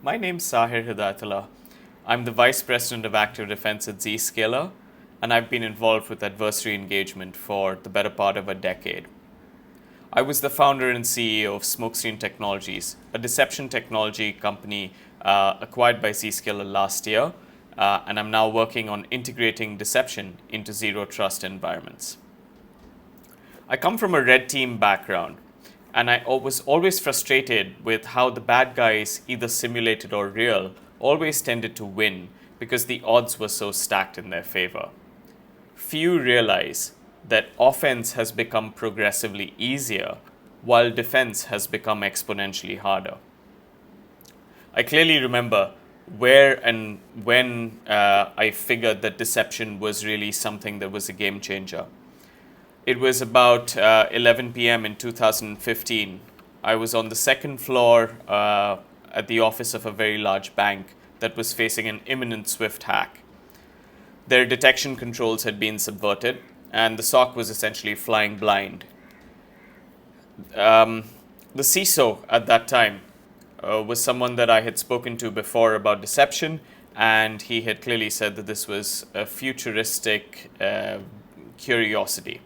My name's Sahir Hidayatullah. I'm the Vice President of Active Defense at Zscaler, and I've been involved with adversary engagement for the better part of a decade. I was the founder and CEO of Smokescreen Technologies, a deception technology company acquired by Zscaler last year, and I'm now working on integrating deception into zero trust environments. I come from a red team background, and I was always frustrated with how the bad guys, either simulated or real, always tended to win because the odds were so stacked in their favor. Few realize that offense has become progressively easier while defense has become exponentially harder. I clearly remember where and when I figured that deception was really something that was a game changer. It was about 11 p.m. in 2015. I was on the second floor at the office of a very large bank that was facing an imminent swift hack. Their detection controls had been subverted, and the SOC was essentially flying blind. The CISO at that time was someone that I had spoken to before about deception, and he had clearly said that this was a futuristic curiosity.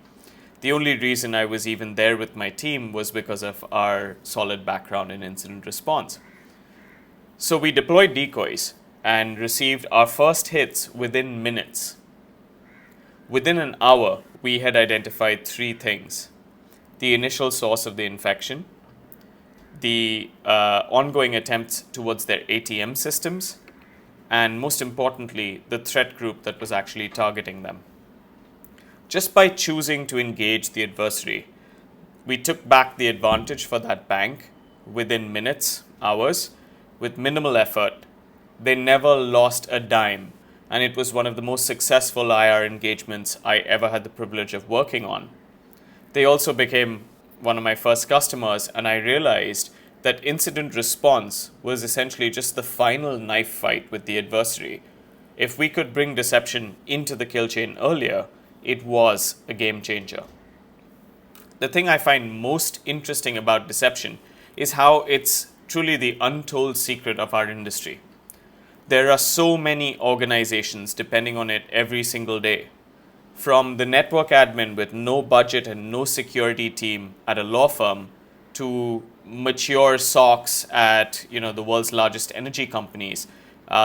The only reason I was even there with my team was because of our solid background in incident response. So we deployed decoys and received our first hits within minutes. Within an hour, we had identified three things: the initial source of the infection, the ongoing attempts towards their ATM systems, and most importantly, the threat group that was actually targeting them. Just by choosing to engage the adversary, we took back the advantage for that bank within minutes, hours, with minimal effort. They never lost a dime, and it was one of the most successful IR engagements I ever had the privilege of working on. They also became one of my first customers, and I realized that incident response was essentially just the final knife fight with the adversary. If we could bring deception into the kill chain earlier, it was a game changer. The thing I find most interesting about deception is how it's truly the untold secret of our industry. There are so many organizations depending on it every single day. From the network admin with no budget and no security team at a law firm to mature SOCs at the world's largest energy companies,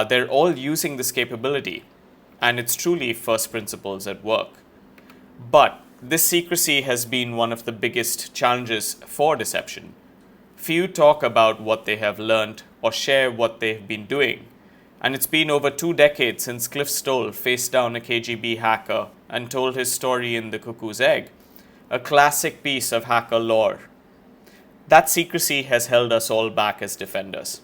they're all using this capability, and it's truly first principles at work. But this secrecy has been one of the biggest challenges for deception. Few talk about what they have learned or share what they've been doing. And it's been over 2 decades since Cliff Stoll faced down a KGB hacker and told his story in The Cuckoo's Egg, a classic piece of hacker lore. That secrecy has held us all back as defenders.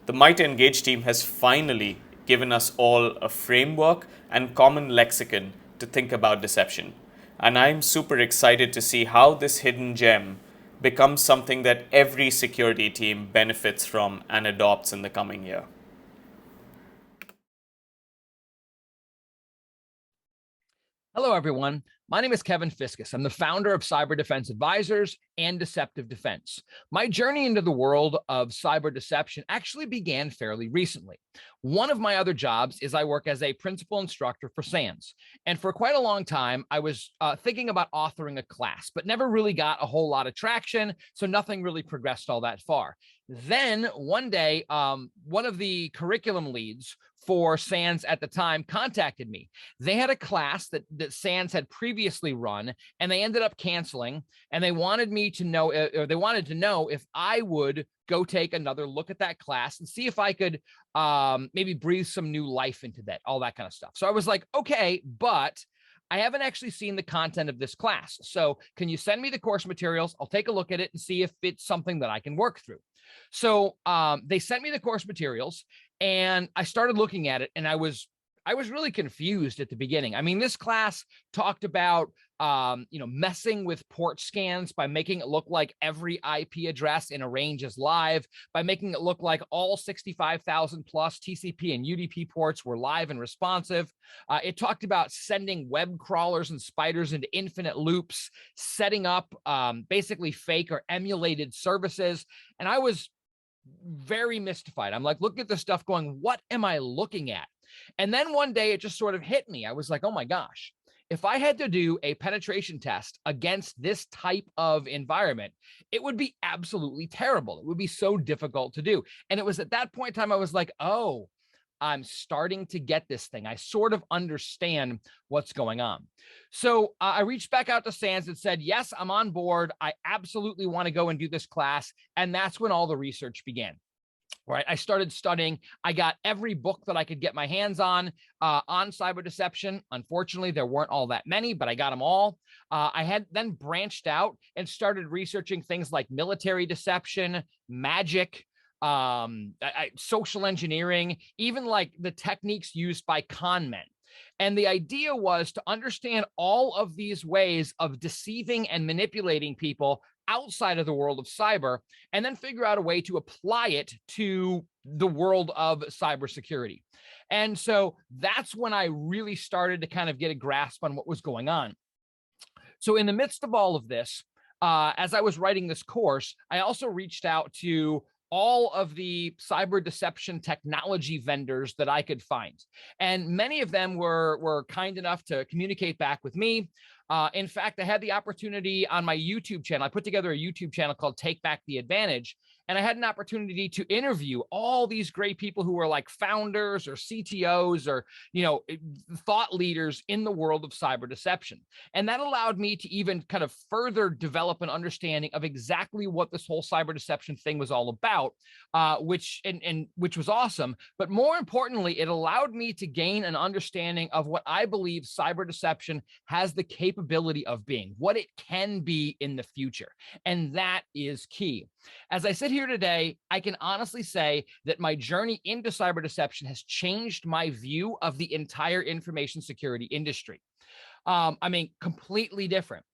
The Might Engage team has finally given us all a framework and common lexicon to think about deception. And I'm super excited to see how this hidden gem becomes something that every security team benefits from and adopts in the coming year. Hello, everyone. My name is Kevin Fiskus. I'm the founder of Cyber Defense Advisors and Deceptive Defense. My journey into the world of cyber deception actually began fairly recently. One of my other jobs is I work as a principal instructor for SANS. And for quite a long time, I was thinking about authoring a class, but never really got a whole lot of traction. So nothing really progressed all that far. Then one day, one of the curriculum leads for SANS at the time contacted me. They had a class that SANS had previously run, and they ended up canceling. And they wanted me to know, or they wanted to know if I would go take another look at that class and see if I could maybe breathe some new life into that, all that kind of stuff. So I was like, okay, but I haven't actually seen the content of this class. So can you send me the course materials? I'll take a look at it and see if it's something that I can work through. So they sent me the course materials, and I started looking at it, and I was really confused at the beginning. I mean, this class talked about, messing with port scans by making it look like every IP address in a range is live, by making it look like all 65,000 plus TCP and UDP ports were live and responsive. It talked about sending web crawlers and spiders into infinite loops, setting up basically fake or emulated services. And I was very mystified. I'm like, looking at the stuff going, what am I looking at? And then one day it just sort of hit me. I was like, oh my gosh, if I had to do a penetration test against this type of environment, it would be absolutely terrible. It would be so difficult to do. And it was at that point in time, I was like, oh, I'm starting to get this thing. I sort of understand what's going on. So I reached back out to SANS and said, yes, I'm on board. I absolutely want to go and do this class. And that's when all the research began. Right. I started studying. I got every book that I could get my hands on cyber deception. Unfortunately, there weren't all that many, but I got them all. I had then branched out and started researching things like military deception, magic, social engineering, even like the techniques used by con men. And the idea was to understand all of these ways of deceiving and manipulating people outside of the world of cyber, and then figure out a way to apply it to the world of cybersecurity. And so that's when I really started to kind of get a grasp on what was going on. So in the midst of all of this, as I was writing this course, I also reached out to all of the cyber deception technology vendors that I could find. And many of them were kind enough to communicate back with me. In fact, I had the opportunity on my YouTube channel. I put together a YouTube channel called Take Back the Advantage. And I had an opportunity to interview all these great people who were like founders or CTOs or, thought leaders in the world of cyber deception. And that allowed me to even kind of further develop an understanding of exactly what this whole cyber deception thing was all about, which was awesome. But more importantly, it allowed me to gain an understanding of what I believe cyber deception has the capability of being, what it can be in the future. And that is key. As I sit here today, I can honestly say that my journey into cyber deception has changed my view of the entire information security industry. Completely different.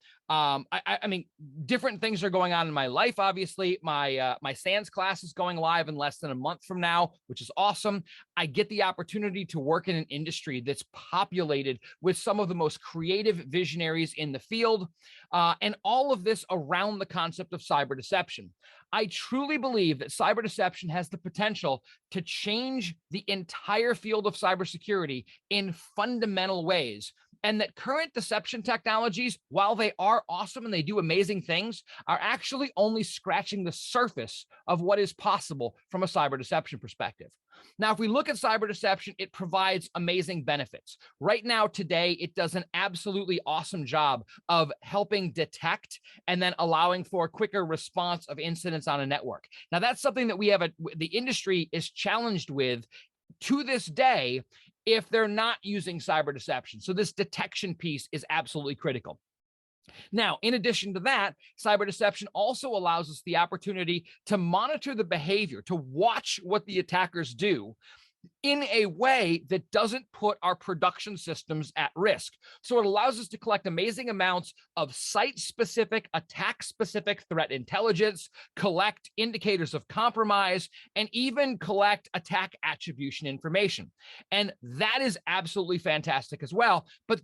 Different things are going on in my life. Obviously, my SANS class is going live in less than a month from now, which is awesome. I get the opportunity to work in an industry that's populated with some of the most creative visionaries in the field, and all of this around the concept of cyber deception. I truly believe that cyber deception has the potential to change the entire field of cybersecurity in fundamental ways. And that current deception technologies, while they are awesome and they do amazing things, are actually only scratching the surface of what is possible from a cyber deception perspective. Now, if we look at cyber deception, it provides amazing benefits. Right now, today, it does an absolutely awesome job of helping detect and then allowing for a quicker response of incidents on a network. Now, that's something that the industry is challenged with to this day if they're not using cyber deception. So this detection piece is absolutely critical. Now, in addition to that, cyber deception also allows us the opportunity to monitor the behavior, to watch what the attackers do in a way that doesn't put our production systems at risk. So it allows us to collect amazing amounts of site-specific, attack-specific threat intelligence, collect indicators of compromise, and even collect attack attribution information. And that is absolutely fantastic as well. But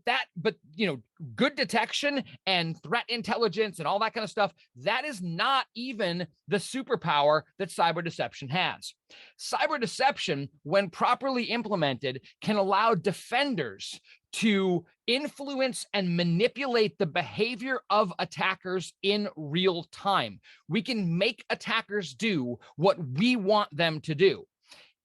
good detection and threat intelligence and all that kind of stuff, that is not even the superpower that cyber deception has. Cyber deception, when properly implemented, can allow defenders to influence and manipulate the behavior of attackers in real time. We can make attackers do what we want them to do.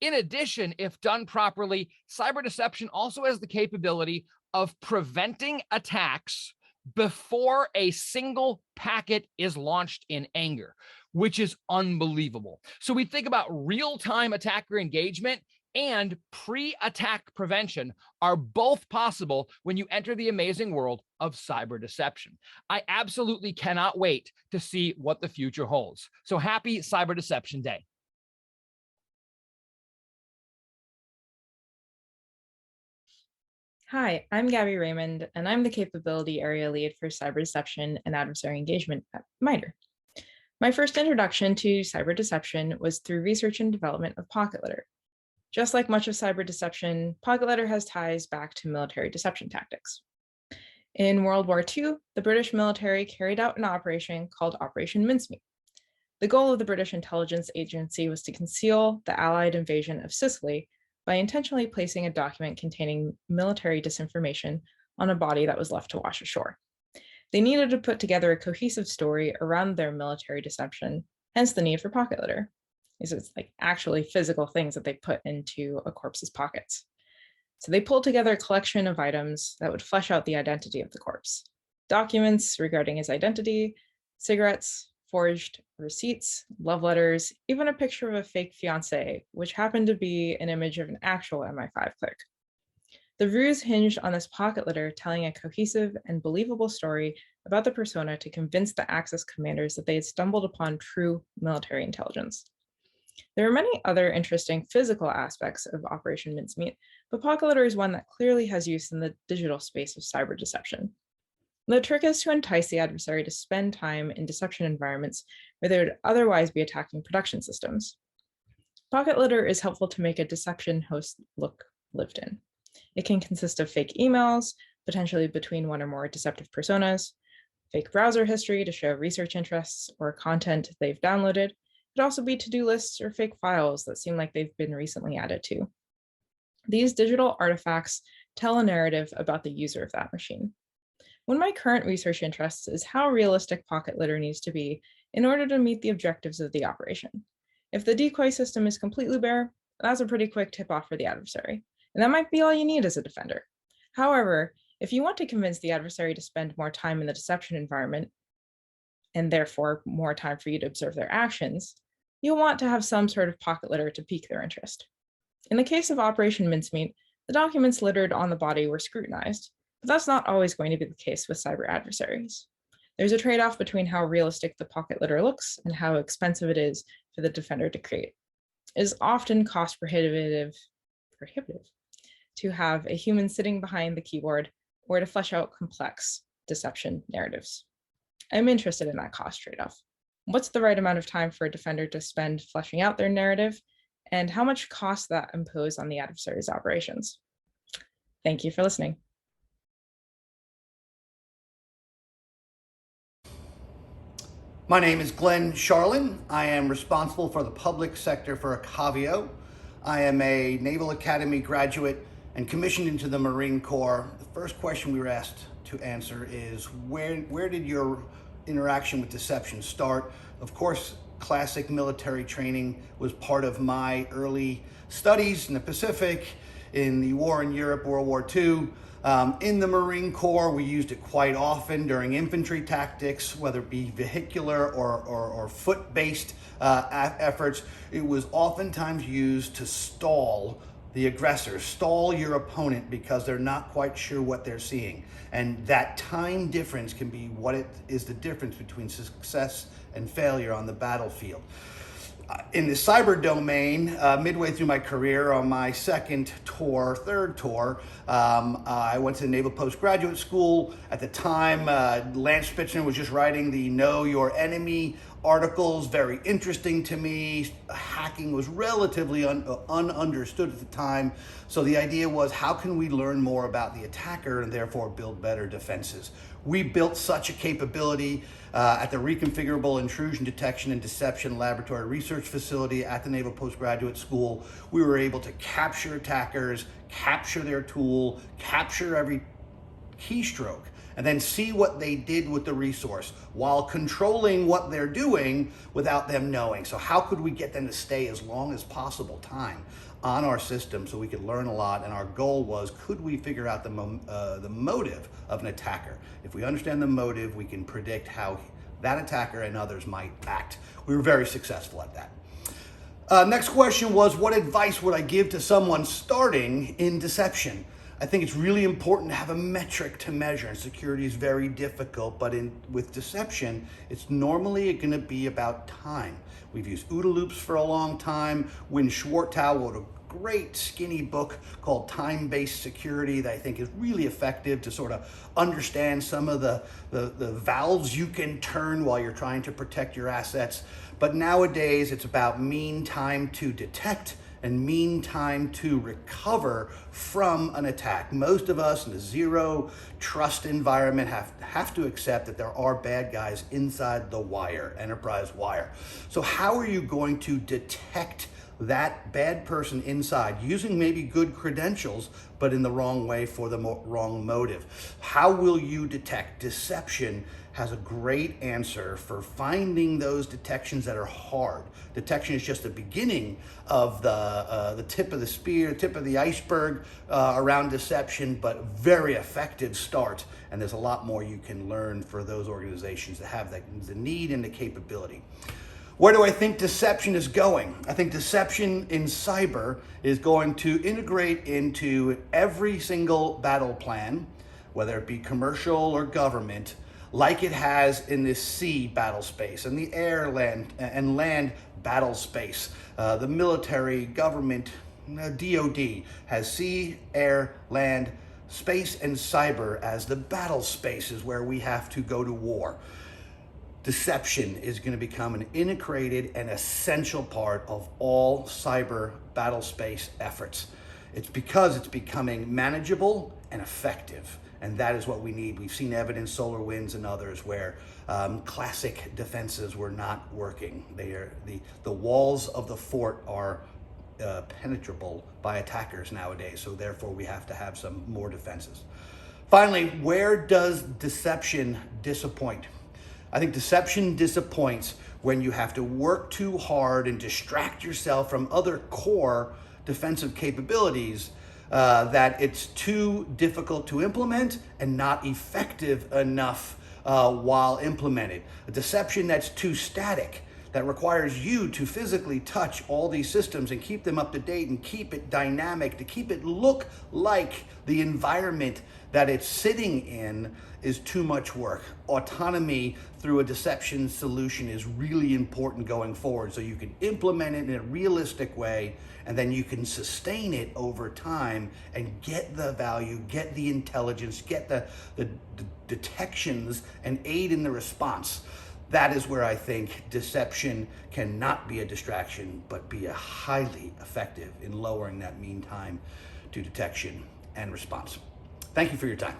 In addition, if done properly, cyber deception also has the capability of preventing attacks before a single packet is launched in anger, which is unbelievable. So we think about real-time attacker engagement and pre-attack prevention are both possible when you enter the amazing world of cyber deception. I absolutely cannot wait to see what the future holds. So happy Cyber Deception Day. Hi, I'm Gabby Raymond, and I'm the Capability Area Lead for Cyber Deception and Adversary Engagement at MITRE. My first introduction to cyber deception was through research and development of pocket litter. Just like much of cyber deception, pocket litter has ties back to military deception tactics. In World War II, the British military carried out an operation called Operation Mincemeat. The goal of the British intelligence agency was to conceal the Allied invasion of Sicily by intentionally placing a document containing military disinformation on a body that was left to wash ashore. They needed to put together a cohesive story around their military deception, hence the need for pocket litter. It's like actually physical things that they put into a corpse's pockets. So they pulled together a collection of items that would flesh out the identity of the corpse. Documents regarding his identity, cigarettes, forged receipts, love letters, even a picture of a fake fiancé, which happened to be an image of an actual MI5 clerk. The ruse hinged on this pocket litter telling a cohesive and believable story about the persona to convince the Axis commanders that they had stumbled upon true military intelligence. There are many other interesting physical aspects of Operation Mincemeat, but pocket litter is one that clearly has use in the digital space of cyber deception. The trick is to entice the adversary to spend time in deception environments where they would otherwise be attacking production systems. Pocket litter is helpful to make a deception host look lived in. It can consist of fake emails, potentially between one or more deceptive personas, fake browser history to show research interests or content they've downloaded. It could also be to-do lists or fake files that seem like they've been recently added to. These digital artifacts tell a narrative about the user of that machine. One of my current research interests is how realistic pocket litter needs to be in order to meet the objectives of the operation. If the decoy system is completely bare, that's a pretty quick tip-off for the adversary, and that might be all you need as a defender. However, if you want to convince the adversary to spend more time in the deception environment, and therefore more time for you to observe their actions, you'll want to have some sort of pocket litter to pique their interest. In the case of Operation Mincemeat, the documents littered on the body were scrutinized, but that's not always going to be the case with cyber adversaries. There's a trade-off between how realistic the pocket litter looks and how expensive it is for the defender to create. It is often cost prohibitive to have a human sitting behind the keyboard or to flesh out complex deception narratives. I'm interested in that cost trade-off. What's the right amount of time for a defender to spend fleshing out their narrative, and how much cost that impose on the adversary's operations? Thank you for listening. My name is Glenn Charlin. I am responsible for the public sector for Acavio. I am a Naval Academy graduate and commissioned into the Marine Corps. The first question we were asked to answer is, where did your interaction with deception start? Of course, classic military training was part of my early studies in the Pacific, in the war in Europe, World War II. In the Marine Corps, we used it quite often during infantry tactics, whether it be vehicular or foot-based efforts. It was oftentimes used to stall the aggressor, stall your opponent because they're not quite sure what they're seeing. And that time difference can be what it is the difference between success and failure on the battlefield. In the cyber domain, midway through my career, on my third tour, I went to the Naval Postgraduate School. At the time, Lance Spitzner was just writing the Know Your Enemy articles, very interesting to me. Hacking was relatively ununderstood at the time. So the idea was, how can we learn more about the attacker and therefore build better defenses? We built such a capability at the Reconfigurable Intrusion Detection and Deception Laboratory Research Facility at the Naval Postgraduate School. We were able to capture attackers, capture their tool, capture every keystroke, and then see what they did with the resource while controlling what they're doing without them knowing. So how could we get them to stay as long as possible time on our system so we could learn a lot? And our goal was, could we figure out the motive of an attacker? If we understand the motive, we can predict how that attacker and others might act. We were very successful at that. Next question was, what advice would I give to someone starting in deception? I think it's really important to have a metric to measure, and security is very difficult, but with deception, it's normally going to be about time. We've used OODA loops for a long time. Win Schwartau wrote a great skinny book called Time-Based Security that I think is really effective to sort of understand some of the valves you can turn while you're trying to protect your assets. But nowadays, it's about mean time to detect and mean time to recover from an attack. Most of us in a zero trust environment have to accept that there are bad guys inside the wire, enterprise wire. So how are you going to detect that bad person inside using maybe good credentials, but in the wrong way for the wrong motive? How will you detect? Deception has a great answer for finding those detections that are hard. Detection is just the beginning of the tip of the spear, tip of the iceberg around deception, but very effective start. And there's a lot more you can learn for those organizations that have the need and the capability. Where do I think deception is going? I think deception in cyber is going to integrate into every single battle plan, whether it be commercial or government, like it has in this sea battle space and the air, land, and land battle space. The military, government, DoD has sea, air, land, space, and cyber as the battle spaces where we have to go to war. Deception is going to become an integrated and essential part of all cyber battle space efforts. It's because it's becoming manageable and effective, and that is what we need. We've seen evidence, SolarWinds and others, where classic defenses were not working. The walls of the fort are penetrable by attackers nowadays, so therefore we have to have some more defenses. Finally, where does deception disappoint? I think deception disappoints when you have to work too hard and distract yourself from other core defensive capabilities, that it's too difficult to implement and not effective enough while implemented. A deception that's too static, that requires you to physically touch all these systems and keep them up to date and keep it dynamic, to keep it look like the environment that it's sitting in, is too much work. Autonomy through a deception solution is really important going forward, so you can implement it in a realistic way, and then you can sustain it over time and get the value, get the intelligence, get the detections, and aid in the response. That is where I think deception cannot be a distraction, but be a highly effective in lowering that mean time to detection and response. Thank you for your time.